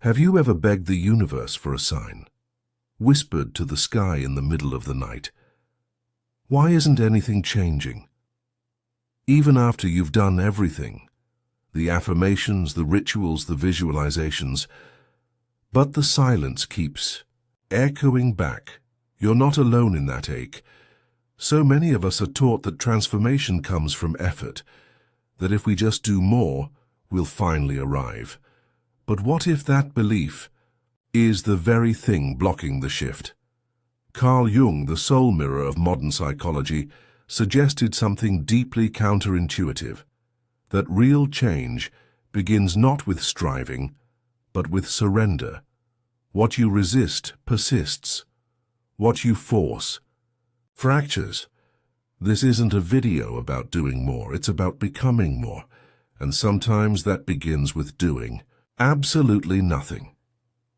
Have you ever begged the universe for a sign? Whispered to the sky in the middle of the night, "Why isn't anything changing?" Even after you've done everything, the affirmations, the rituals, the visualizations, but the silence keeps echoing back. You're not alone in that ache. So many of us are taught that transformation comes from effort, that if we just do more, we'll finally arrive. But what if that belief is the very thing blocking the shift? Carl Jung, the soul mirror of modern psychology, suggested something deeply counterintuitive, that real change begins not with striving, but with surrender. What you resist persists. What you force fractures. This isn't a video about doing more, it's about becoming more. And sometimes that begins with doing absolutely nothing.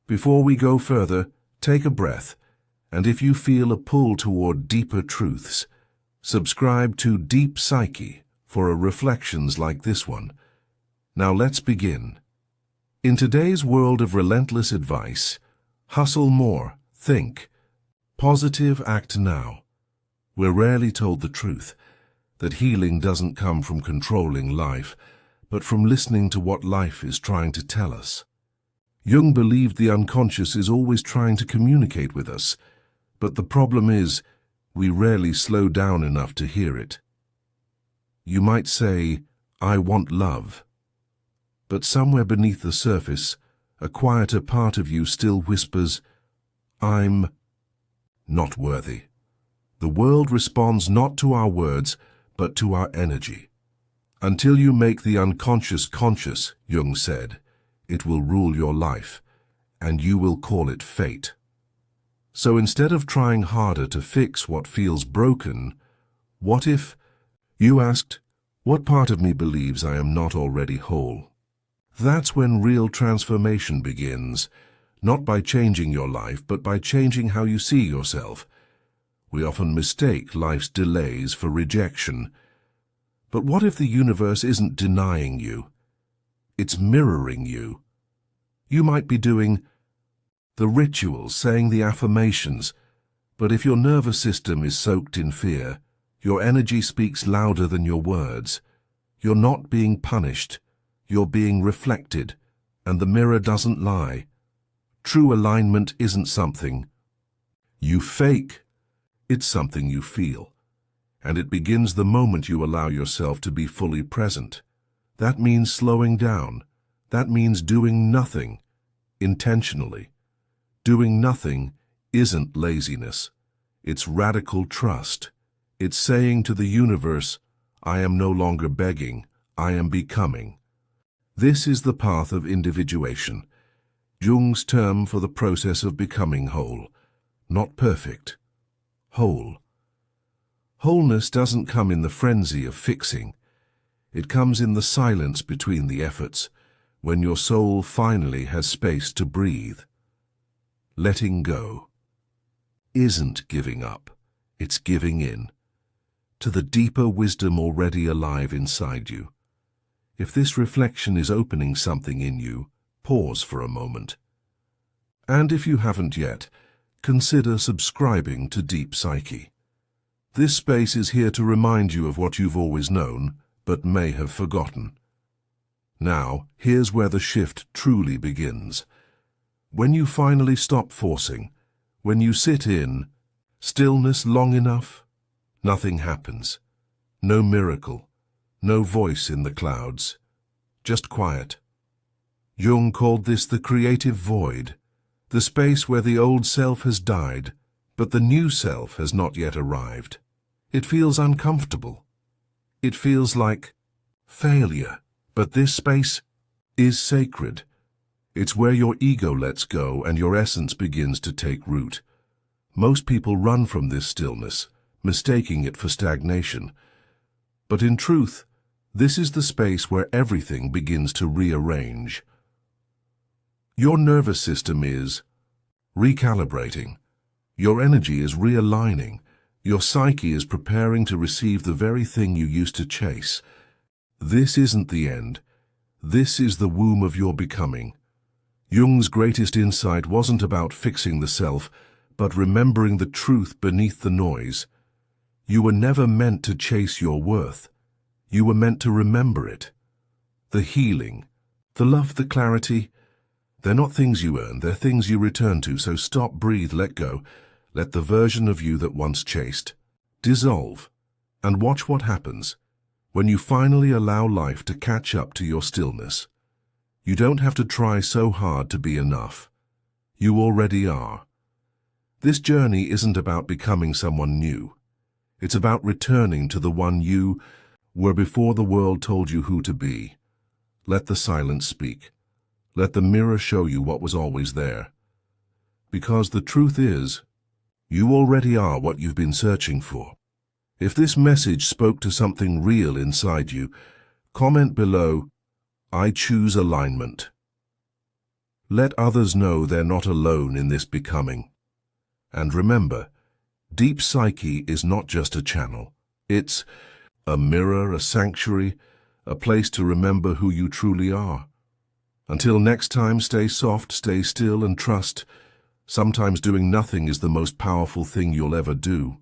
Before we go further, take a breath, and if you feel a pull toward deeper truths, subscribe to Deep Psyche for reflections like this one. Now let's begin. In today's world of relentless advice, hustle more, think, positive, act now, we're rarely told the truth, that healing doesn't come from controlling life, but from listening to what life is trying to tell us. Jung believed the unconscious is always trying to communicate with us, but the problem is, we rarely slow down enough to hear it. You might say, "I want love," but somewhere beneath the surface, a quieter part of you still whispers, "I'm not worthy." The world responds not to our words, but to our energy. Until you make the unconscious conscious, Jung said, it will rule your life, and you will call it fate. So instead of trying harder to fix what feels broken, what if you asked, "What part of me believes I am not already whole?" That's when real transformation begins, not by changing your life, but by changing how you see yourself. We often mistake life's delays for rejection. But what if the universe isn't denying you? It's mirroring you. You might be doing the rituals, saying the affirmations, but if your nervous system is soaked in fear, your energy speaks louder than your words. You're not being punished, you're being reflected, and the mirror doesn't lie. True alignment isn't something you fake, it's something you feel. And it begins the moment you allow yourself to be fully present. That means slowing down. That means doing nothing, intentionally. Doing nothing isn't laziness. It's radical trust. It's saying to the universe, "I am no longer begging, I am becoming." This is the path of individuation, Jung's term for the process of becoming whole. Not perfect, whole. Wholeness doesn't come in the frenzy of fixing. It comes in the silence between the efforts, when your soul finally has space to breathe. Letting go isn't giving up, it's giving in to the deeper wisdom already alive inside you. If this reflection is opening something in you, pause for a moment. And if you haven't yet, consider subscribing to Deep Psyche. This space is here to remind you of what you've always known, but may have forgotten. Now, here's where the shift truly begins. When you finally stop forcing, when you sit in stillness long enough, nothing happens. No miracle, no voice in the clouds, just quiet. Jung called this the creative void, the space where the old self has died, but the new self has not yet arrived. It feels uncomfortable. It feels like failure. But this space is sacred. It's where your ego lets go and your essence begins to take root. Most people run from this stillness, mistaking it for stagnation. But in truth, this is the space where everything begins to rearrange. Your nervous system is recalibrating. Your energy is realigning. Your psyche is preparing to receive the very thing you used to chase. This isn't the end. This is the womb of your becoming. Jung's greatest insight wasn't about fixing the self, but remembering the truth beneath the noise. You were never meant to chase your worth. You were meant to remember it. The healing, the love, the clarity, they're not things you earn, they're things you return to. So stop, breathe, let go. Let the version of you that once chased dissolve, and watch what happens when you finally allow life to catch up to your stillness. You don't have to try so hard to be enough. You already are. This journey isn't about becoming someone new. It's about returning to the one you were before the world told you who to be. Let the silence speak. Let the mirror show you what was always there. Because the truth is, you already are what you've been searching for. If this message spoke to something real inside you, comment below, "I choose alignment." Let others know they're not alone in this becoming. And remember, deep psyche is not just a channel. It's a mirror, a sanctuary, a place to remember who you truly are. Until next time, stay soft, stay still, and trust. Sometimes doing nothing is the most powerful thing you'll ever do.